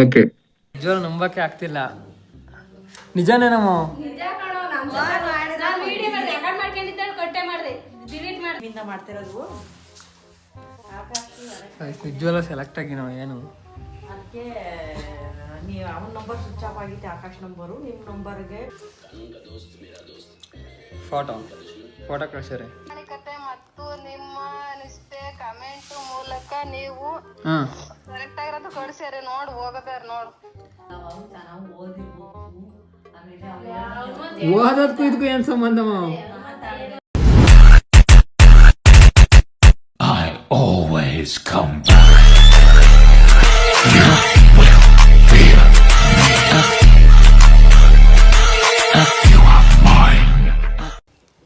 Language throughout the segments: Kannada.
ಓಕೆ. ನಿಜವಾಗ್ಲೂ ನಂಬಕ್ಕೆ ಆಗ್ತಿಲ್ಲ. ನಿಜಾನೇ ನಮ್ಮ ನಿಜವಾಗ್ಲೂ ಸೆಲೆಕ್ಟ್ ಆಗಿ ನಾವು ಏನು ಅದಕ್ಕೆ ನೀವು ಅವನ ನಂಬರ್ ಸ್ವಿಚ್ ಆಫ್ ಆಗಿತ್ತು, ಆಕಾಶ್ ನಂಬರು ನಿಮ್ಮ ನಂಬರ್ಗೆ ಫೋಟೋ ಕಳಿಸ್ಯಾರೆ. ಮತ್ತು ನಿಮ್ಮ ಅನಿಸಿಕೆ ಕಮೆಂಟ್ ಮೂಲಕ ನೀವು ಕರೆಕ್ಟ್ ಆಗಿರೋದು ಕಳಿಸ್ಯಾರೆ. ನೋಡು ಹೋಗದಾರ ನೋಡು. ಓದೋದಕ್ಕೂ ಇದಕ್ಕೂ ಏನ್ ಸಂಬಂಧ? I always come back. You will feel you are mine.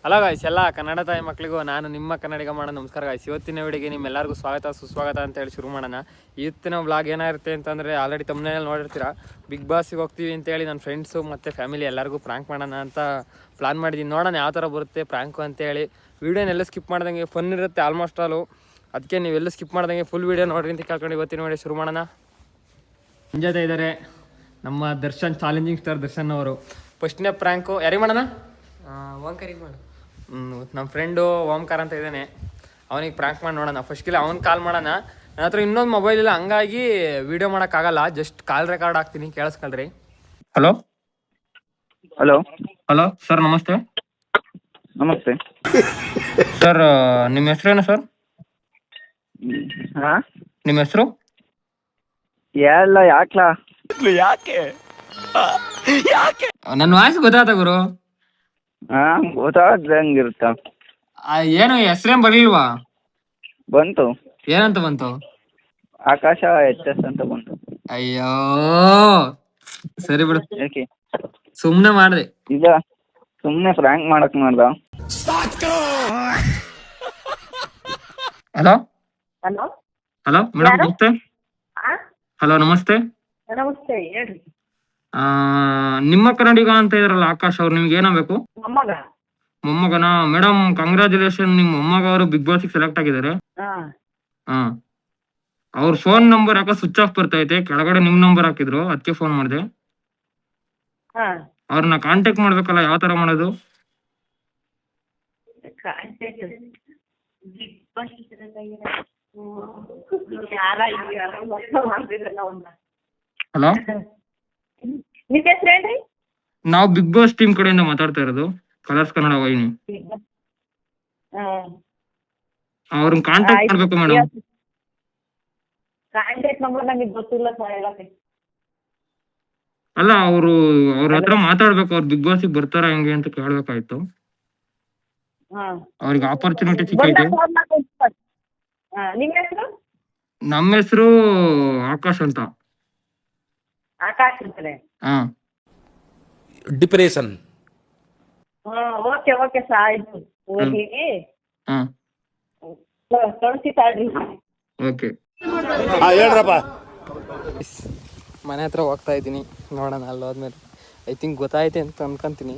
Hello guys, ಎಲ್ಲ ಕನ್ನಡ ತಾಯಿ ಮಕ್ಕಳಿಗೂ ನಾನು ನಿಮ್ಮ ಕನ್ನಡಿಗ ಮಾಡೋಣ. ನಮಸ್ಕಾರ ಗಾಯ್ಸ್. ಇವತ್ತಿನ ವಿಡಿಯೋಗೆ ನಿಮ್ಮೆಲ್ಲರಿಗೂ ಸ್ವಾಗತ ಸುಸ್ವಾಗತ ಅಂತ ಹೇಳಿ ಶುರು ಮಾಡೋಣ. ಇವತ್ತಿನ ವ್ಲಾಗ್ ಏನಾಗಿರುತ್ತೆ ಅಂತಂದರೆ ಆಲ್ರೆಡಿ ತಮ್ಮನೇಲಿ ನೋಡಿರ್ತೀರ. ಬಿಗ್ ಬಾಸಿಗೆ ಹೋಗ್ತೀವಿ ಅಂತೇಳಿ ನನ್ನ ಫ್ರೆಂಡ್ಸು ಮತ್ತು ಫ್ಯಾಮಿಲಿ ಎಲ್ಲರಿಗೂ ಪ್ರ್ಯಾಂಕ್ ಮಾಡೋಣ ಅಂತ ಪ್ಲಾನ್ ಮಾಡಿದ್ದೀನಿ. ನೋಡೋಣ ಯಾವ ಥರ ಬರುತ್ತೆ ಪ್ರ್ಯಾಂಕು ಅಂತೇಳಿ. ವೀಡಿಯೋನೆಲ್ಲ ಸ್ಕಿಪ್ ಮಾಡ್ದಂಗೆ ಫನ್ ಇರುತ್ತೆ ಆಲ್ಮೋಸ್ಟ್ ಆಲು. ಅದಕ್ಕೆ ನೀವೆಲ್ಲ ಸ್ಕಿಪ್ ಮಾಡ್ದಂಗೆ ಫುಲ್ ವೀಡಿಯೋ ನೋಡ್ರಿ ಅಂತ ಕೇಳ್ಕೊಂಡು ಇವತ್ತಿನ ವಿಡಿಯೋ ಶುರು ಮಾಡೋಣ. ನನ್ನ ಜೊತೆ ಇದ್ದಾರೆ ನಮ್ಮ ದರ್ಶನ್, ಚಾಲೆಂಜಿಂಗ್ ಸ್ಟಾರ್ ದರ್ಶನ್ ಅವರು. ಫಸ್ಟ್ನೇ ಪ್ರ್ಯಾಂಕು ಯಾರಿಗೆ ಮಾಡೋಣ? ಓಂಕರಿಗೆ ಮಾಡು. ನಮ್ಮ ಫ್ರೆಂಡು ಓಂಕಾರ ಅಂತ ಇದ್ದಾನೆ, ಅವನಿಗೆ ಪ್ರ್ಯಾಂಕ್ ಮಾಡಿ ನೋಡೋಣ. ಫಸ್ಟಿಗೆ ಅವ್ನಿಗೆ ಕಾಲ್ ಮಾಡೋಣ. ನನ್ನ ಹತ್ರ ಇನ್ನೊಂದು ಮೊಬೈಲ್ ಇಲ್ಲ, ಹಂಗಾಗಿ ವೀಡಿಯೋ ಮಾಡೋಕ್ಕಾಗಲ್ಲ. ಜಸ್ಟ್ ಕಾಲ್ ರೆಕಾರ್ಡ್ ಹಾಕ್ತೀನಿ, ಕೇಳಿಸ್ಕೊಳ್ರಿ. ಹಲೋ ಹಲೋ ಹಲೋ ಸರ್, ನಮಸ್ತೆ. ನಮಸ್ತೆ ಸರ್, ನಿಮ್ಮ ಹೆಸರೇನು ಸರ್? ಹಾ, ನಿಮ್ಮ ಹೆಸರು? ಎಲ್ಲ ಯಾಕ್ಲಾ? ಯಾಕೆ ನನ್ನ ವಾಯ್ಸ್ ಗೊತ್ತಾತ ಗುರು. ಹಾ, ಗೊತ್ತಾಗ್ದಂಗಿರುತ್ತ. ಏನು ಹೆಸ್ರೇನು ಬರಲಿಲ್ವಾ? ಬಂತು. ಏನಂತ ಬಂತು? ಆಕಾಶ HS ಅಂತ ಬಂತು. ಅಯ್ಯೋ ಸರಿ ಬಿಡು, ಯಾಕೆ ಸುಮ್ಮನೆ ಮಾಡಿದೆ. ಈಗ ಸುಮ್ನೆ ಫ್ರ್ಯಾಂಕ್ ಮಾಡಕ್ ಮಾಡ್ದ. ಹಲೋ ಹಲೋ ಹಲೋ ಮೇಡಮ್, ನಮಸ್ತೆ. ಹಲೋ ನಮಸ್ತೆ. ನಮಸ್ತೆ, ಹೇಳ್ರಿ. ನಿಮ್ಮ ಕನ್ನಡಿಗ ಅಂತ ಇದ್ರಲ್ಲ ಆಕಾಶ್ ಅವ್ರು, ನಿಮ್ಗೆ ಏನಾಗಬೇಕು? ಮೊಮ್ಮಗನ? ಮೇಡಮ್ ಕಂಗ್ರಾಚುಲೇಷನ್, ನಿಮ್ಮ ಮೊಮ್ಮಗ ಅವರು ಬಿಗ್ ಬಾಸ್ ಸೆಲೆಕ್ಟ್ ಆಗಿದ್ದಾರೆ. ಹಾ, ಅವ್ರ ಫೋನ್ ನಂಬರ್ ಯಾಕೋ ಸ್ವಿಚ್ ಆಫ್ ಬರ್ತೈತೆ. ಕೆಳಗಡೆ ನಿಮ್ ನಂಬರ್ ಹಾಕಿದ್ರು, ಅದಕ್ಕೆ ಫೋನ್ ಮಾಡಿದೆ. ಅವ್ರನ್ನ ಕಾಂಟ್ಯಾಕ್ಟ್ ಮಾಡ್ಬೇಕಲ್ಲ, ಯಾವ ತರ ಮಾಡೋದು? ಹಲೋ, ನಿಮ್ಮ ಹೆಸರು ಹೇಳ್ರಿ. ನಾವು ಬಿಗ್ ಬಾಸ್ ಟೀಮ್ ಕಡೆಯಿಂದ ಮಾತಾಡ್ತಾ ಇರೋದು, ಕಲರ್ಸ್ ಕನ್ನಡ ವಾಹಿನಿ. ಅವ್ರನ್ನ ಕಾಂಟ್ಯಾಕ್ಟ್ ಮಾಡ್ಬೇಕು ಮೇಡಮ್. ಕಾಂಟ್ಯಾಕ್ಟ್ ನಂಬರ್ ನಮಗೆ ಗೊತ್ತಿಲ್ಲ ಸರ್, ಹೇಳಕ್ಕೆ. ಅಲ್ಲ, ಅವ್ರ ಹತ್ರ ಮಾತಾಡ್ಬೇಕು. ಅವ್ರು ಬಿಗ್ ಬಾಸ್ ಬರ್ತಾರ ಹೆಂಗೆ ಅಂತ ಕೇಳ್ಬೇಕಾಯ್ತು. ಅವ್ರಿಗೆ ಆಪರ್ಚುನಿಟಿ ಸಿಕ್ಕೈತೆ. ನಿಮ್ಮ ಹೆಸರು? ನಮ್ಮ ಹೆಸರು ಆಕಾಶ್ ಅಂತ. ಆಕಾಶ್ ಅಂತಾರೆ. ಹಾ, Depression. ಓಕೆ ಓಕೆ ಸರ್, ಆಯ್ತು. ಓದಿಗೆ ಹಾ, ಕಳಿಸಿ ತಾಳ್ರಿ. ಓಕೆ. ಹೇಳ್ರಪ್ಪ. ಮನೆ ಹತ್ರ ಹೋಗ್ತಾ ಇದ್ದೀನಿ, ನೋಡೋಣ ಅಲ್ಲಿ ಹೋದ್ಮೇಲೆ. ಐ ಥಿಂಕ್ ಗೊತ್ತಾಯ್ತೆ ಅಂತ ಅನ್ಕೊಂತೀನಿ.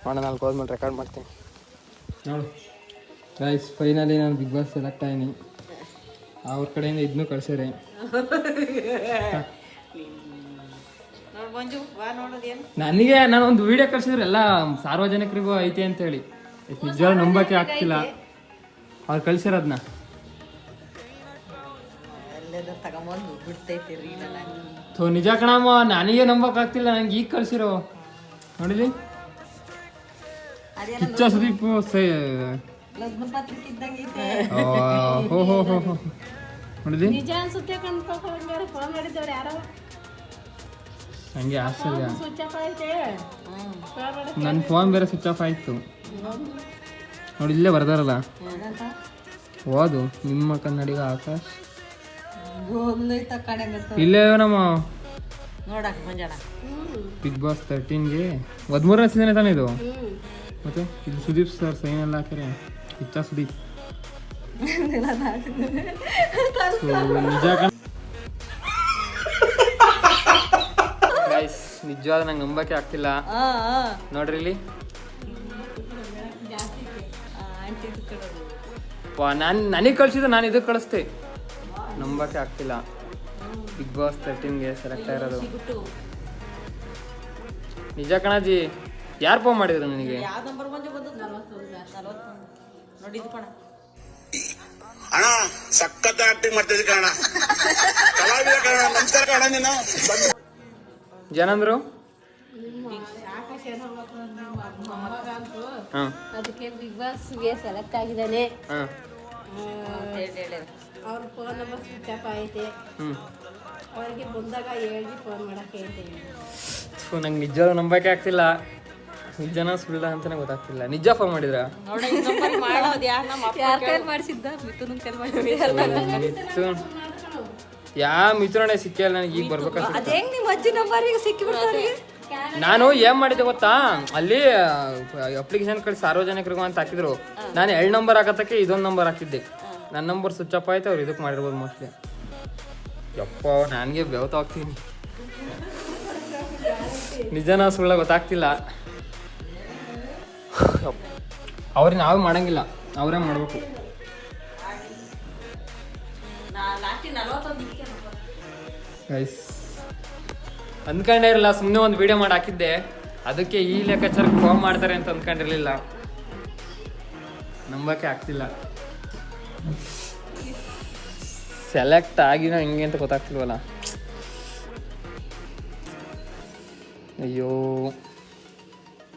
ನೋಡೋಣ ಅಲ್ಲಿ ಹೋದ್ಮೇಲೆ ರೆಕಾರ್ಡ್ ಮಾಡ್ತೀನಿ. ನೋಡು ಗೈಸ್, ಫೈನಲಿ ನಾನು ಬಿಗ್ ಬಾಸ್ ಸೆಲೆಕ್ಟ್ ಆಯ್ನಿ. ಅವ್ರ ಕಡೆಯಿಂದ ಇದನ್ನೂ ಕಳ್ಸ್ಯಾರೆ. ನನಗೆ ನಾನೊಂದು ವಿಡಿಯೋ ಕಳ್ಸಿದ್ರೆ ಎಲ್ಲ ಸಾರ್ವಜನಿಕರಿಗೂ ಐತೆ ಅಂತೇಳಿ. ನಿಜವಾಗ್ಲೂ ನಂಬಕ್ಕೆ ಆಗ್ತಿಲ್ಲ ಅವ್ರು ಕಳ್ಸಿರೋದನ್ನ. ನಿಜ ಕಣಮ್ಮ, ನನಗೆ ನಂಬಕ್ ಆಗ್ತಿಲ್ಲ. ನಂಗೆ ಈಗ ಕಳ್ಸಿರೋ ನೋಡಿಲಿ. ಕಿಚ್ಚ ಸುದೀಪ್ ನೋಡಿಲಿ. ಹಂಗೆ ಆಶ್ಚರ್ಯ. ನನ್ನ ಫೋನ್ ಬೇರೆ ಸ್ವಿಚ್ ಆಫ್ ಆಯ್ತು ನೋಡಿ. ಇಲ್ಲೇ ಬರ್ದಾರಲ್ಲ, ಓದು ನಿಮ್ಮ ಕನ್ನಡಿಗ ಆಕಾಶ್. ಇಲ್ಲೇ ನಮ್ಮ ಬಿಗ್ ಬಾಸ್ 13ಗೆ 13ನೇ ಸೀಸನ್ ತಾನೆ ಇದು. ಮತ್ತೆ ಇದು ಸುದೀಪ್ ಸರ್ ಸೈನ್ ಎಲ್ಲ ಹಾಕ್ಯಾರೆ. ಕಿಚ್ಚ ಸುದೀಪ್ ನಿಜ. ನಿಜವಾದ ನಂಗೆ ನಂಬಕ್ಕೆ ಆಗ್ತಿಲ್ಲ. ನೋಡ್ರಿ ಇಲ್ಲಿ ನನಗೆ ಕಳಿಸಿದ್ದು ನಾನು ಇದಕ್ಕೆ ಕಳಿಸ್ತೆ. ನಂಬಕ್ಕೆ ಆಗ್ತಿಲ್ಲ. ಬಿಗ್ ಬಾಸ್ 13ಗೆ ಸೆಲೆಕ್ಟ್ ಆಗಿರೋದು ನಿಜ ಕಣಜಿ. ಯಾರು ಫೋನ್ ಮಾಡಿದ್ರು ನನಗೆ? ಯಾವ ನಂಬರ್ ಬಂದು ಬಂದದ್ದು 41 ನೋಡಿದ್ದು ಕಣ. ಅಣ್ಣ ಸಖತ್ ಆಕ್ಟಿಂಗ್ ಮಾಡ್ತಿದ್ದೆ ಕಣ, ಕಲಾವಿದ ಕಣ, ನಮಸ್ಕಾರ ಕಣ. ನೀನು ಏನಂದ್ರು? ಹಾಂ ಅದಕ್ಕೆ ಬಿಗ್ ಬಾಸ್ಗೆ ಸೆಲೆಕ್ಟ್ ಆಗಿದ್ದಾನೆ. ಹಾಂ ಅವ್ರ ಫೋನ್ ನಂಬರ್ ಸ್ವಿಚ್ ಆಫ್ ಐತೆ. ಅವ್ರಿಗೆ ಬಂದಾಗ ಹೇಳಿ ಫೋನ್ ಮಾಡಕ್ಕೆ ಹೇಳ್ತೀನಿ. ನಂಗೆ ನಿಜ ನಂಬಕ್ಕೆ ಆಗ್ತಿಲ್ಲ. ನಿಜನ ಸುಳ್ಳ ಅಂತಾನೆ ಗೊತ್ತಾಗ್ತಿಲ್ಲ. ನಿಜ ಫೋನ್ ಮಾಡಿದ್ರ? ನೋಡಿ ನಂಬರ್ ಮಾಡೋದು ಯಾರು ನಮ್ಮ ಅಪ್ಪ ಯಾರ ಕೈಲಿ ಮಾಡಿಸಿದ್ದ? ಮಿಥುನ್ ಕೈಲಿ ಮಿಥುನ್ ಯಾವ ಮಿಥುನೇ ಸಿಕ್ಕಿಲ್ಲ ನನಗೆ. ಈಗ ಬರ್ಬೇಕಾಗ್ತದೆ. ಅದ್ ಹೆಂಗ್ ನಿಮ್ಮ ಅಜ್ಜಿ ನಂಬರ್ ಈಗ ಸಿಕ್ಕಿಬಿಡ್ತಾರೆ? ನಾನು ಏನ್ ಮಾಡಿದ್ದೆ ಗೊತ್ತಾ, ಅಲ್ಲಿ ಅಪ್ಲಿಕೇಶನ್ ಕಡೆ ಸಾರ್ವಜನಿಕರಿಗೂ ಅಂತ ಹಾಕಿದ್ರು. ನಾನು 2 ನಂಬರ್ ಹಾಕತ್ತಕ್ಕೆ ಇದೊಂದು ನಂಬರ್ ಹಾಕಿದ್ದೆ. ನನ್ನ ನಂಬರ್ ಸ್ವಿಚ್ ಆಫ್ ಆಯ್ತು. ಅವ್ರು ಇದಕ್ಕೆ ಮಾಡಿರ್ಬೋದು ಮೋಸ್ಟ್ಲಿ. ಯಪ್ಪ ನನಗೆ ಬೆವತಾಗ್ತೀನಿ. ನಿಜನ ಸುಳ್ಳ ಗೊತ್ತಾಗ್ತಿಲ್ಲ. ಅವ್ರಿಗೆ ನಾವೇ ಮಾಡಂಗಿಲ್ಲ, ಅವರೇ ಮಾಡಬೇಕು. ಗೈಸ್ ಅಂದ್ಕೊಂಡೇ ಇರಲ್ಲ, ಸುಮ್ಮನೆ ಒಂದು ವಿಡಿಯೋ ಮಾಡಿ ಹಾಕಿದ್ದೆ. ಅದಕ್ಕೆ ಈ ಲೆಕ್ಕಾಚಾರಕ್ಕೆ ಫೋನ್ ಮಾಡ್ತಾರೆ ಅಂತ ಅಂದ್ಕೊಂಡಿರಲಿಲ್ಲ. ನಂಬಕ್ಕೆ ಆಗ್ತಿಲ್ಲ. ಸೆಲೆಕ್ಟ್ ಆಗಿನೋ ಹೆಂಗೆ ಅಂತ ಗೊತ್ತಾಗ್ತಿಲ್ವಲ್ಲ. ಅಯ್ಯೋ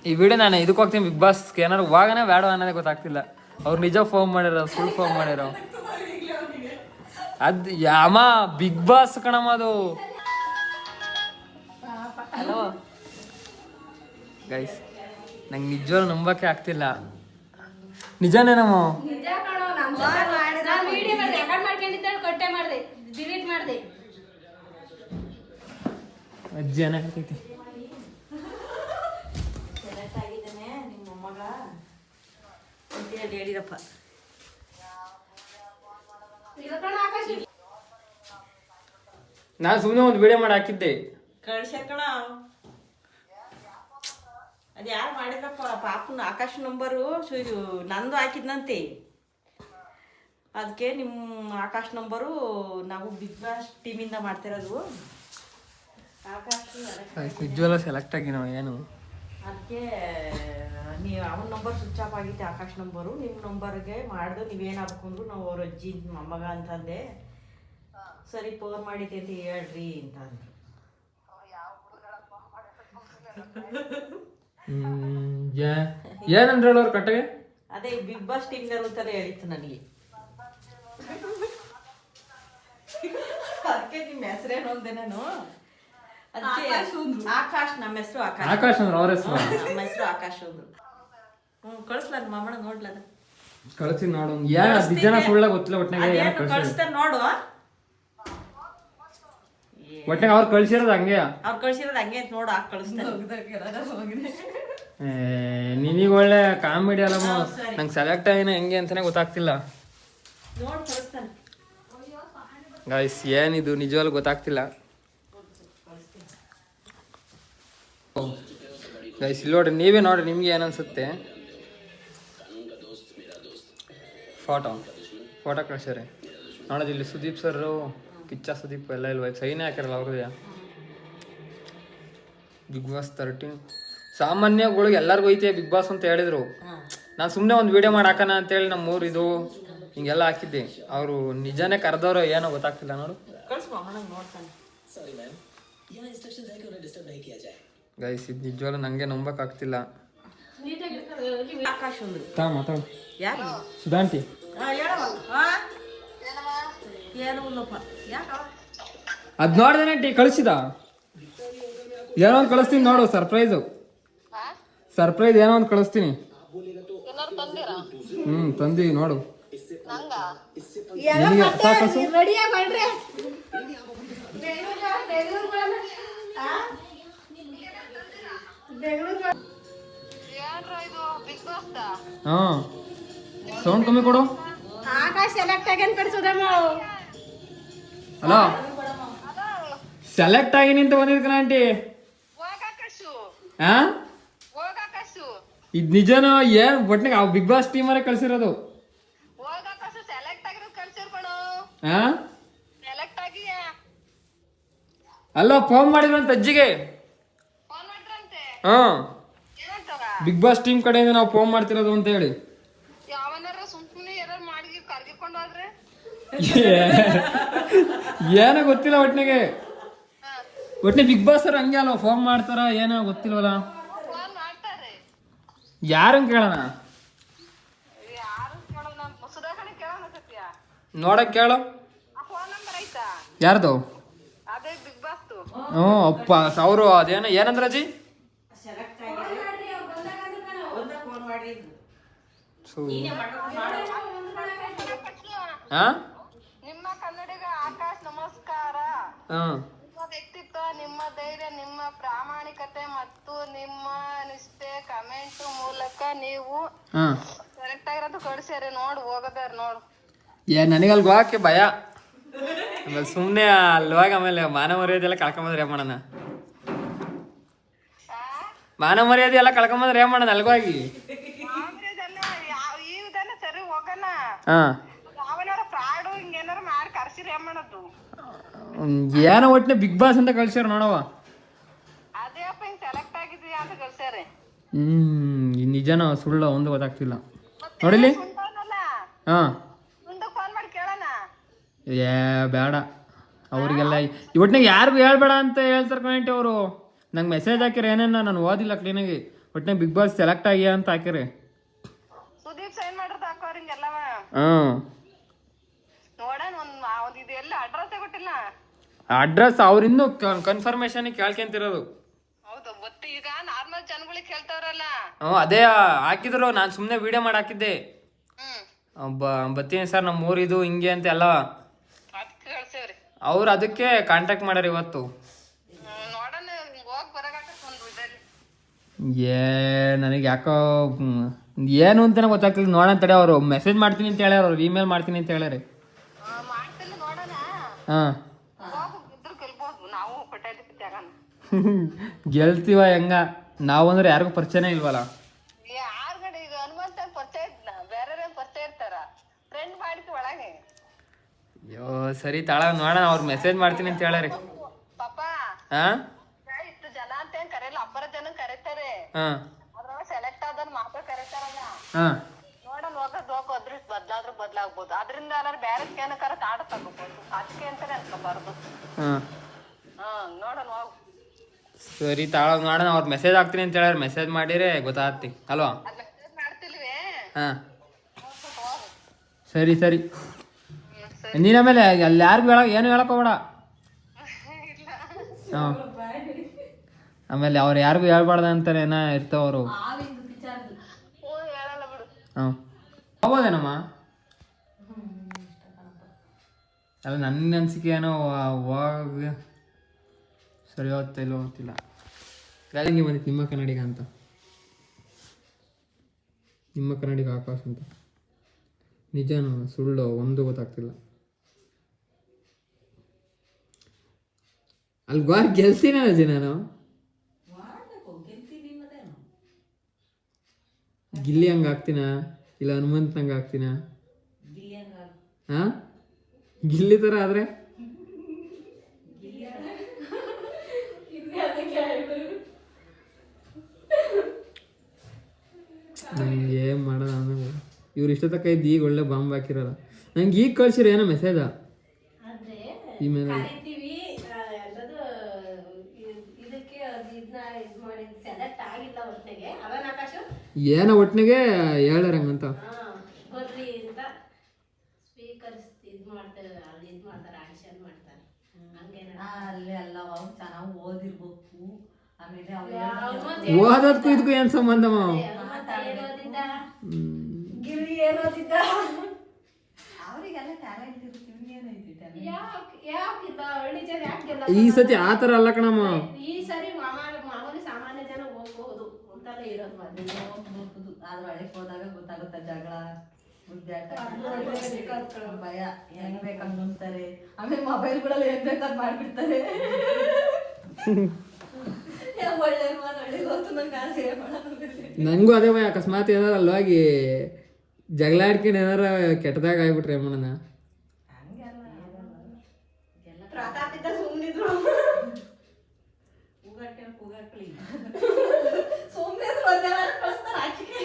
ಈ ವಿಡಿಯೋ ನಾನು ಇದಕ್ಕೆ ಹೋಗ್ತೀನಿ ಬಿಗ್ ಬಾಸ್ಗೆ. ಏನಾರು ಹೋಗೋಣ ಬೇಡ ಅನ್ನೋದೇ ಗೊತ್ತಾಗ್ತಿಲ್ಲ. ಅವ್ರು ನಿಜ ಫೋನ್ ಮಾಡಿರೋ ಸುಳ್ಳು ಫೋನ್ ಮಾಡಿರೋ ಅದು ಯಾಮ ಬಿಗ್ ಬಾಸ್ ಕಣಮ್ಮ ಅದು. ಹಲೋ ಗೈಸ್ ನಂಗೆ ನಿಜವಾಗ್ಲೂ ನಂಬಕ್ಕೆ ಆಗ್ತಿಲ್ಲ. ನಿಜನೇನಮ್ಮ? ನಿಜ ಕಣೋ. ನಾನು ವಿಡಿಯೋ ಮಾಡಿ ರೆಕಾರ್ಡ್ ಮಾಡ್ಕೊಂಡಿದ್ದೆ, ಕಟ್ಟೆ ಮಾಡಿದೆ, ಡಿಲೀಟ್ ಮಾಡಿದೆ. ಅಜ್ಜಿ ಏನಾಗತೈತಿ? ಸೆಲೆಕ್ಟ್ ಆಗಿದ್ದಾನೆ ನಿಮ್ಮ ಮೊಮ್ಮಗ ಅಂತೇಳಿ ಹೇಳಿರಪ್ಪ. ನಾನು ಸುಮ್ಮನೆ ಒಂದು ವಿಡಿಯೋ ಮಾಡಿ ಹಾಕಿದ್ದೆ. ಕಳ್ಸ್ಯಾರ ಕಣ. ಅದು ಯಾರು ಮಾಡಿದ್ರಪ್ಪ ಪಾಪನ ಆಕಾಶ್ ನಂಬರು ನಂದು ಹಾಕಿದ್ನಂತೆ. ಅದಕ್ಕೆ ನಿಮ್ಮ ಆಕಾಶ್ ನಂಬರು ನಾವು ಬಿಗ್ ಬಾಸ್ ಟೀಮಿಂದ ಮಾಡ್ತಿರೋದು. ಆಕಾಶ್ ನಿಜವಲ್ಲ ಸೆಲೆಕ್ಟ್ ಆಗಿ ನಾವು ಏನು ಅದಕ್ಕೆ ನೀವು ಅವನ ನಂಬರ್ ಸ್ವಿಚ್ ಆಫ್ ಆಗೈತೆ. ಆಕಾಶ್ ನಂಬರು ನಿಮ್ಮ ನಂಬರ್ಗೆ ಮಾಡಿದ್ರು ನೀವೇನಾಗಬೇಕು ಅಂದ್ರು ನಾವು ಅವ್ರ ಅಜ್ಜಿ ಮೊಮ್ಮಗ ಅಂತಂದೆ. ಸರಿ ಫೋನ್ ಮಾಡಿದ್ದೆ ಅಂತ ಹೇಳ್ರಿ ಅಂತ ಅಂದ್ರು. ಏನಂದ್ರೆ ಅವ್ರು ಕಟ್ಟಗೆ ಅದೇ ಬಿಗ್ ಬಾಸ್ ಟೀಮ್ನರು ಅಂತಾನೆ ಹೇಳಿತ್ತು ನನಗೆ. ಅದಕ್ಕೆ ನಿಮ್ಮ ಹೆಸರೇನು ಅಂದೆ ನಾನು. ಅದಕ್ಕೆ ಆಕಾಶ್, ನಮ್ಮ ಹೆಸರು ಆಕಾಶ್. ಆಕಾಶ್ ಅಂದ್ರೆ ಅವ್ರ ಹೆಸರು. ನಮ್ಮ ಹೆಸರು ಆಕಾಶ್ ಅಂದ್ರು. ಕಳಿಸ್ಲ ನಿಮ್ಮ ಅಮ್ಮನ ನೋಡ್ಲದ ಕಳ್ಸಿ ನೋಡು. ಯಾರು ನಿಜನ ಸುಳ್ಳ ಗೊತ್ತಿಲ್ಲ. ಒಟ್ಟಿನಾಗ ಕಳಿಸ್ತಾರೆ ನೋಡು. ಒಟ್ಟಿನಾಗ ಅವ್ರು ಕಳ್ಸಿರೋದು ಹಂಗೆ. ಅವ್ರು ಕಳ್ಸಿರೋದು ಹಂಗೆ ಅಂತ ನೋಡು. ಕಳಿಸ್ತಾರೆ. ನಿನಗೆ ಒಳ್ಳೆ ಕಾಮಿಡಿ ಅಲ್ಲಮ್ಮ. ನಂಗೆ ಸೆಲೆಕ್ಟ್ ಆಗಿನ ಹೆಂಗೆ ಅಂತಾನೆ ಗೊತ್ತಾಗ್ತಿಲ್ಲ. ನೋಡ್ ಕಳಿಸ್ತಾನೆ. ಗೈಸ್ ಏನಿದು ನಿಜವಾಗ್ಲೂ ಗೊತ್ತಾಗ್ತಿಲ್ಲ. ಗೈಸ್ ಇಲ್ಲಿ ನೋಡ್ರಿ, ನೀವೇ ನೋಡ್ರಿ, ನಿಮ್ಗೆ ಏನನ್ಸುತ್ತೆ. ಫೋಟೋ ಕಳ್ಸ್ಯಾರೆ ನೋಡೋದು. ಇಲ್ಲಿ ಸುದೀಪ್ ಸರ್, ಕಿಚ್ಚ ಸುದೀಪ್ ಎಲ್ಲ ಇಲ್ವ, ಸೈನೇ ಹಾಕಿರಲ್ಲ ಅವ್ರಿಗೆ. ಬಿಗ್ ಬಾಸ್ 13 ಸಾಮಾನ್ಯಗಳಿಗೆ ಎಲ್ಲರಿಗೂ ಐತೆ ಬಿಗ್ ಬಾಸ್ ಅಂತ ಹೇಳಿದ್ರು. ನಾನು ಸುಮ್ಮನೆ ಒಂದು ವಿಡಿಯೋ ಮಾಡಿ ಹಾಕೋಣ ಅಂತೇಳಿ ನಮ್ಮ ಊರಿದು ಹಿಂಗೆಲ್ಲ ಹಾಕಿದ್ದೆ. ಅವರು ನಿಜನೇ ಕರೆದವರು ಏನೋ ಗೊತ್ತಾಗ್ತಿಲ್ಲ ನೋಡು. ಗೈಸ್ ಇದು ನಿಜವಾಗ್ಲೂ ನನಗೆ ನಂಬಕ್ಕಾಗ್ತಿಲ್ಲ. ಆಕಾಶ್ ಅಂದ್ರು. ಮಾತಾಡು. ಯಾರು? ಸುಧಾಂಟಿ. ಏನು ಇಲ್ಲಪ್ಪ. ಯಾಕ ಅದ್ ನೋಡ್ದೇನೆ ಟಿ ಕಳಿಸಿದ. ಏನೋ ಒಂದು ಕಳಿಸ್ತೀನಿ ನೋಡು. ಸರ್ಪ್ರೈಸ್ ಏನೋ ಒಂದು ಕಳಿಸ್ತೀನಿ. ತಂದಿ ನೋಡು. ರೆಡಿಯಾಗಿ ಮಾಡ್ರಿ. ಹಾ ಸೌಂಡ್ ಕಮ್ಮಿ ಕೊಡು. ಆಕಾಶ್ ಸೆಲೆಕ್ಟ್ ಆಗ್ಯಾನ ಕಳ್ಸೋದಮ್ಮ. ಹಲೋ, ಸೆಲೆಕ್ಟ್ ಆಗಿನಿ ಅಂತ ಬಂದಿದ್ಕನ ಆಂಟಿ. ಹಾ ಇದ್ ನಿಜನೋ ಏನ್? ಒಟ್ಟಿನಾಗ ಬಿಗ್ ಬಾಸ್ ಟೀಮರೇ ಕಳ್ಸಿರೋದು. ಹಾ ಸೆಲೆಕ್ಟ್ ಆಗಿ ಅಲ್ಲ ಫೋನ್ ಮಾಡಿದ್ರಂತ ಅಜ್ಜಿಗೆ. ಫೋನ್ ಮಾಡ್ರಂತೆ. ಹಾಂ ಏನಂತಾರ? ಬಿಗ್ ಬಾಸ್ ಟೀಮ್ ಕಡೆಯಿಂದ ನಾವು ಫೋನ್ ಮಾಡ್ತಿರೋದು ಅಂತ ಹೇಳಿ. ಯಾವನಾರ ಸುಮ್ಮನೆ ಯಾರು ಮಾಡಿ ಕರ್ಗಿಕೊಂಡು ಹೋದ್ರೆ ಏನೋ ಗೊತ್ತಿಲ್ಲ ಒಟ್ನಿಗೆ. ಒಟ್ನೆ ಬಿಗ್ ಬಾಸ್ ಅವ್ರು ಹಂಗೆ ಅಲ್ವ ಫೋನ್ ಮಾಡ್ತಾರ ಏನೋ ಗೊತ್ತಿಲ್ವಲ್ಲ. ಫೋನ್ ಮಾಡ್ತಾರೆ. ಯಾರಂಗೆ ಕೇಳೋಣ? ಯಾರು ಕೇಳೋಣ? ಸುಧಾಕಣೆ ಕೇಳೋಣ ಸತ್ಯ. ನೋಡಕ್ ಕೇಳು. ಆ ಫೋನ್ ನಂಬರ್ ಐತಾ? ಯಾರ್ದು? ಅದೇ ಬಿಗ್ ಬಾಸ್ದು. ಹ್ಞೂ ಅಪ್ಪ ಅವರು ಅದೇನೋ ಏನಂದ್ರ ಅಜ್ಜಿ? ಸೆಲೆಕ್ಟ್ ಆಗಿ ಒಂದ ಫೋನ್ ಮಾಡಿದ್ರು. ಥು. ನೀನೇ ಮಾಡು. ಹಾ ನಿಮ್ಮ ಕನ್ನಡಿಗ ಆಕಾಶ್ ನಮಸ್ಕಾರ. ಹಾಂ ನಿಮ್ಮ ವ್ಯಕ್ತಿತ್ವ, ನಿಮ್ಮ ಧೈರ್ಯ, ನಿಮ್ಮ ಪ್ರಾಮಾಣಿಕತೆ ಮತ್ತು ನಿಮ್ಮ ನಿಷ್ಠೆ ಕಮೆಂಟ್ ಮೂಲಕ ನೀವು ಹಾಂ ಕರೆಕ್ಟ್ ಆಗಿರೋದು ಕಳ್ಸ್ಯಾರಿ. ನೋಡು ಹೋಗದಾರ ನೋಡು. ನನಗೆ ಅಲ್ಲಿ ಹೋಗಕ್ಕೆ ಭಯ. ಆಮೇಲೆ ಸುಮ್ಮನೆ ಅಲ್ಲಿ ಹೋಗಿ ಆಮೇಲೆ ಮಾನ ಮರ್ಯಾದೆ ಎಲ್ಲ ಕಳ್ಕೊಂಬಂದ್ರೆ ಏನ್ ಮಾಡೋಣ? ಮಾನ ಮರ್ಯಾದೆ ಎಲ್ಲ ಕಳ್ಕೊಂಬಂದ್ರೆ ಏನ್ ಮಾಡೋಣ ಅಲ್ಗೋಗಿ? ಇದನ್ನ ಸರಿ ಹೋಗಣ. ಹಾಂ ಯಾವನಾರ ಫ್ರಾಡು ಹಿಂಗೇನಾರ ಮಾಡಿ ಕರ್ಸಿರಿ ಏನ್ ಮಾಡೋದು? ಏನೋ ಒಟ್ಟಿನ ಬಿಗ್ ಬಾಸ್ ಅಂತ ಕಳ್ಸ್ಯಾರ ನೋಡವ. ಅದೇ ಅಪ್ಪ ಹಿಂಗ್ ಸೆಲೆಕ್ಟ್ ಆಗಿದೀಯ ಅಂತ ಕಳ್ಸ್ಯಾರಿ. ನಿಜನೋ ಸುಳ್ಳು ಒಂದು ಗೊತ್ತಾಗ್ತಿಲ್ಲ. ನೋಡಿಲಿ. ಸುಂದರನಲ್ಲ ಹಾಂ ಮುಂದಕ್ಕೆ ಫೋನ್ ಮಾಡಿ ಕೇಳೋಣ. ಏ ಬೇಡ ಅವ್ರಿಗೆಲ್ಲ ಒಟ್ಟಿನಾಗ ಯಾರಿಗೂ ಹೇಳ್ಬೇಡ ಅಂತ ಹೇಳ್ತಾರೆ ಕಮೆಂಟ್ ಅವರು. ನಂಗೆ ಮೆಸೇಜ್ ಹಾಕಿರ ಏನೇನ ನಾನು ಓದಿಲ್ಲ ಕ್ಲೀನಾಗಿ. ಒಟ್ಟಿನಾಗ ಬಿಗ್ ಬಾಸ್ ಸೆಲೆಕ್ಟ್ ಆಗ್ಯಾ ಅಂತ ಹಾಕಿರಿ. ಸುದೀಪ್ ಸೈನ್ ಮಾಡಿರೋದು ಹಾಕೋರ್ ಹಿಂಗೆಲ್ಲವ. ಹಾಂ ನೋಡೋಣ ಒಂದ್ ಇದು ಎಲ್ಲ ಅಡ್ರೆಸ್ ಗೊತ್ತಿಲ್ಲ. ಅಡ್ರೆಸ್ ಅವ್ರಿನ್ನೂ ಕನ್ಫರ್ಮೇಶನ್ ಕೇಳ್ಕೊಂತಿರೋದು. ಹೌದು ಗೊತ್ತು. ಈಗ ನಾರ್ಮಲ್ ಜನಗಳಿಗೆ ಕೇಳ್ತಾವ್ರಲ್ಲ. ಹ್ಞೂ ಅದೇ ಹಾಕಿದ್ರು. ನಾನು ಸುಮ್ಮನೆ ವಿಡಿಯೋ ಮಾಡಿ ಹಾಕಿದ್ದೆ. ಬರ್ತೀನಿ ಸರ್ ನಮ್ಮ ಊರಿದು ಹಿಂಗೆ ಅಂತ ಎಲ್ಲ. ಅದಕ್ಕೆ ಕಳ್ಸೇವ್ರಿ. ಅವ್ರು ಅದಕ್ಕೆ ಕಾಂಟ್ಯಾಕ್ಟ್ ಮಾಡ್ಯಾರ ಇವತ್ತು. ನೋಡೋಣ ಹೋಗಿ ಬರಗಾಕ ಒಂದು ಇದಲ್ಲಿ. ನನಗೆ ಯಾಕೋ ಏನು ಅಂತಲೇ ಗೊತ್ತಾಗ್ತಿಲ್ಲ. ನೋಡೋಣ ತಡೆ. ಅವರು ಮೆಸೇಜ್ ಮಾಡ್ತೀನಿ ಅಂತ ಹೇಳ್ಯಾರ. ಅವ್ರು ಇಮೇಲ್ ಮಾಡ್ತೀನಿ ಅಂತ ಹೇಳ್ಯಾರ. ಮಾಡ್ತಿಲ್ಲ ನೋಡೋಣ. ಹಾಂ ಹೋಗು ಇದ್ರು ಗೆಲ್ಬೋದು. ನಾವು ಪಟಾಯಿಸಿ ತಗೋಣ. ಗೆಲ್ತೀವ ಹೆಂಗ? ನಾವು ಅಂದ್ರೆ ಯಾರಿಗೂ ಪರಿಚಯನೇ ಇಲ್ವಲ್ಲ. ಯಾರ್ಗಡೆ ಈಗ ಹನುಮಂತ ಪರಿಚಯ ಇದ್ನ ಬೇರೆ ಪರಿಚಯ ಇರ್ತಾರ. ಫ್ರೆಂಡ್ ಮಾಡಿಸಿ ಒಳಗೆ. ಅಯ್ಯೋ ಸರಿ ತಾಳ ನೋಡೋಣ. ಅವ್ರು ಮೆಸೇಜ್ ಮಾಡ್ತೀನಿ ಅಂತ ಹೇಳ್ಯಾರ. ಪಾಪ ಹಾಂ ಇಷ್ಟು ಜನ ಅಂತ ಏನ್ ಕರೆಯಲ್ಲ. ಅಬ್ಬರ ಜನ ಕರೀತಾರೆ. ಹಾಂ ಅದ್ರೊಳಗೆ ಸೆಲೆಕ್ಟ್ ಆದನ್ ಮಾತ್ರ ಕರೀತಾರಲ್ಲ. ಹಾಂ ನೋಡೋಣ ಹೋಗೋದು ಹೋಗೋ ಅದ್ರಷ್ಟು ಬದ್ಲಾಗ್ಬೋದು. ಅದರಿಂದ ಎಲ್ಲಾರು ಬೇರೆ ಏನಕ್ಕಾರ ತಾಡ ತಗೋಬಹುದು. ಅದಕ್ಕೆ ಅಂತಾನೆ ಅನ್ಕೋಬಾರ್ದು. ಹಾಂ ನೋಡೋಣ ಹೋಗು. ಸರಿ ತಾಳ ನೋಡೋಣ. ಅವ್ರು ಮೆಸೇಜ್ ಹಾಕ್ತೀನಿ ಅಂತ ಹೇಳ್ಯಾರ. ಮೆಸೇಜ್ ಮಾಡಿದ್ರೆ ಗೊತ್ತಾಗ್ತಿ ಅಲ್ವಾ? ಅದ್ ಮೆಸೇಜ್ ಮಾಡ್ತಿಲ್ವೇ? ಹಾಂ ಹೋಗು. ಸರಿ ಸರಿ. ನೀನು ಆಮೇಲೆ ಅಲ್ಲಿ ಯಾರಿಗೂ ಏನು ಹೇಳಕ್ ಹೋಗ್ಬೇಡ. ಹಾಂ ಆಮೇಲೆ ಅವ್ರು ಯಾರಿಗೂ ಹೇಳ್ಬಾರ್ದ ಅಂತಾರೆ ಏನೋ ಇರ್ತಾವರು. ಹೇಳಲ್ಲ ಬಿಡು. ಹಾಂ ಹೋಗ್ಬೋದೇನಮ್ಮ? ಅಲ್ಲ ನನ್ನ ಅನಿಸಿಕೆ ಏನೋ ಹೋಗ ಸರಿ ಹೋಗ್ತಾ ಇಲ್ಲೋ ಗೊತ್ತಿಲ್ಲ. ಹಿಂಗೆ ಬಂದಿತ್ತು ನಿಮ್ಮ ಕನ್ನಡಿಗ ಅಂತ. ನಿಮ್ಮ ಕನ್ನಡಿಗ ಆಕಾಶ್ ಅಂತ. ನಿಜನೋ ಸುಳ್ಳು ಒಂದು ಗೊತ್ತಾಗ್ತಿಲ್ಲ. ಅಲ್ಲಿ ಗೋರ್ ಗೆಲ್ತೀನಿ ಅಜ್ಜಿ ನಾನು. ಗಿಲ್ಲಿ ಹಂಗೆ ಹಾಕ್ತೀನ ಇಲ್ಲ ಹನುಮಂತ ಹಂಗೆ ಹಾಕ್ತೀನ? ಹಾಂ ಗಿಲ್ಲಿ ಥರ ಆದರೆ ನಂಗೆ ಏನು ಮಾಡೋದು ಆಮೇಲೆ. ಇವ್ರು ಇಷ್ಟ ತಕ್ಕ ಇದ್ದು ಈಗ ಒಳ್ಳೆ ಬಾಂಬ್ ಹಾಕಿರಲ್ಲ. ನಂಗೆ ಈಗ ಕಳ್ಸಿರ ಏನೋ ಮೆಸೇಜಾ ಇಮೇಲ್. ಏನೋ ಒಟ್ಟಿಗೆ ಹೇಳ್ಯಾರ ಹಂಗಂತ. ಓದೋದಕ್ಕೂ ಇದಕ್ಕೂ ಏನ್ ಸಂಬಂಧ? ಈ ಸತಿ ಆತರ ಅಲ್ಲ ಕಣಮ್ಮ. ಈ ಸರಿ ಮಾಮೂಲಿ ಸಾಮಾನ್ಯ ಜನ ಹೋಗ್ಬಹುದು ಅಂತಾನೆ ಇರೋದು. ಅದ್ರೊಳಗೆ ಹೋದಾಗ ಗೊತ್ತಾಗುತ್ತೆ ಜಗಳ ಭಯ ಹೆಂಗ್ ಬೇಕಂತ ಅಂತಾರೆ. ಆಮೇಲೆ ಮೊಬೈಲ್ಗಳಲ್ಲಿ ಏನ್ ಬೇಕಾದ್ ಮಾಡ್ಬಿಡ್ತಾರೆ. ನಂಗೂ ಅದೇ ಭಯ. ಅಕಸ್ಮಾತ್ ಏನಾರ ಅಲ್ವಾಗಿ ಜಗಳ ಆಡ್ಕೊಂಡು ಏನಾರ ಕೆಟ್ಟದಾಗ ಆಗ್ಬಿಟ್ರೆ ಮಾಡೋಣ. ಪ್ರತಾಪ್ ಇದ್ದ ಸುಮ್ಮನಿದ್ರು. ಸುಮ್ಮನೆ ಕಳಿಸ್ತಾರೆ ಆಚೆಗೆ.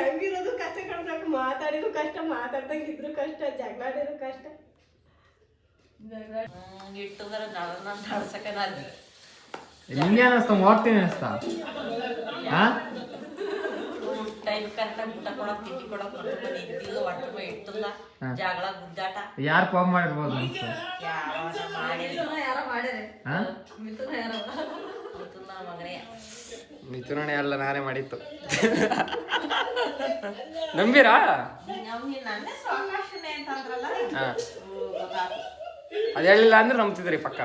ಹಂಗಿರೋದು ಕಷ್ಟ ಕಡ್ದಾಗ ಮಾತಾಡಿದ್ರು ಕಷ್ಟ, ಮಾತಾಡ್ದಂಗೆ ಇದ್ರು ಕಷ್ಟ, ಜಗಳಾಡಿದ್ರು ಕಷ್ಟ. ಇಟ್ಟಂದ್ರೆ ನನ್ನ ನಡ್ಸಕ್ಕೆ ನಾನು ನಿಂಗೆ ಅನಿಸ್ತಾ ಹೋಗ್ತೀನಿ ಅನಿಸ್ತಾ? ಹಾಂ ಟೈಮ್ ಕರೆಕ್ಟಾಗಿ ಊಟ ಕೊಡೋಕೆ ತಿಂಡಿ ಕೊಡೋಕೆ ಬಂದು ಇದ್ದಿಲ್ಲ ಒಟ್ಟು ಇಟ್ಟಿಲ್ಲ ಜಗಳ ಗುದ್ದಾಟ ಯಾರು ಕಾಲ್ ಮಾಡಿರ್ಬೋದು ಅನಿಸ್ತು? ಯಾವಾಗ ಮಾಡಿ ಯಾರೋ ಮಾಡ್ಯಾರೆ. ಹಾಂ ಮಿಥುನ ಯಾರೋ ನನ್ನ ಮಗನೇ ಮಿಥುನಣೆ ಎಲ್ಲ ನಾನೇ ಮಾಡಿತ್ತು. ನಂಬಿರಾ? ನಮ್ಗೆ ನನ್ನ ಹೆಸರು ಆಕಾಶನೇ ಅಂತ ಅಂದ್ರಲ್ಲ, ಹಾಂ ಗೊತ್ತಾಯ್ತು. ಅದು ಹೇಳಿಲ್ಲ ಅಂದ್ರೆ ನಂಬ್ತಿದ್ರಿ ಪಕ್ಕ.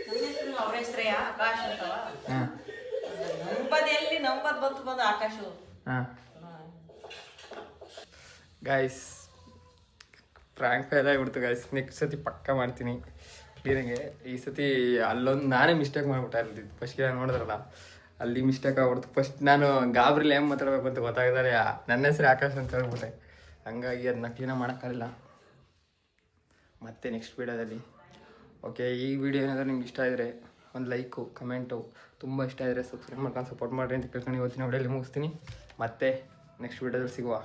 ನನ್ನ ಹೆಸರು ಅವ್ರ ಹೆಸ್ರೇ ಆಕಾಶ್ ಅಂತವ. ಹಾಂ ನಂಬದೆಲ್ಲಿ ನಂಬದ್ ಬಂದು ಆಕಾಶು. ಹಾಂ ಗೈಸ್ ಫ್ರ್ಯಾಂಕ್ ಫೇಲ್ ಆಗಿಬಿಡ್ತು ಗೈಸ್. ನೆಕ್ಸ್ಟ್ ಸತಿ ಪಕ್ಕ ಮಾಡ್ತೀನಿ ಕ್ಲೀನಾಗೆ. ಈ ಸತಿ ಅಲ್ಲೊಂದು ನಾನೇ ಮಿಸ್ಟೇಕ್ ಮಾಡಿಬಿಟ್ಟೆ. ಅಲ್ಲಿ ಫಸ್ಟ್ಗೆ ನೋಡಿದ್ರಲ್ಲ ಅಲ್ಲಿ ಮಿಸ್ಟೇಕ್ ಆಗ್ಬಿಡ್ತು. ಫಸ್ಟ್ ನಾನು ಗಾಬ್ರಿಲಿ ಏನು ಮಾತಾಡ್ಬೇಕು ಅಂತ ಗೊತ್ತಾಗಿದ್ದಾರೆ ನನ್ನ ಹೆಸರು ಆಕಾಶ್ ಅಂತ ಹೇಳ್ಬಿಟ್ಟೆ. ಹಂಗಾಗಿ ಅದನ್ನ ಕ್ಲೀನಾಗಿ ಮಾಡೋಕ್ಕಾಗಲಿಲ್ಲ. ಮತ್ತೆ ನೆಕ್ಸ್ಟ್ ವೀಡಿಯೋದಲ್ಲಿ ಓಕೆ. ಈ ವಿಡಿಯೋ ಏನಾದರೂ ನಿಮ್ಗೆ ಇಷ್ಟ ಆಗಿದ್ರೆ ಒಂದು ಲೈಕು ಕಮೆಂಟು, ತುಂಬ ಇಷ್ಟ ಆಗಿದ್ರೆ ಸಬ್ಸ್ಕ್ರೈಬ್ ಮಾಡ್ಕೊಂಡು ಸಪೋರ್ಟ್ ಮಾಡಿರಿ ಅಂತ ಕೇಳ್ಕೊಂಡು ಇವತ್ತಿನ ವಿಡಿಯೋಲಿ ಮುಗಿಸ್ತೀನಿ. ಮತ್ತೆ ನೆಕ್ಸ್ಟ್ ವೀಡಿಯೋದಲ್ಲಿ ಸಿಗುವ.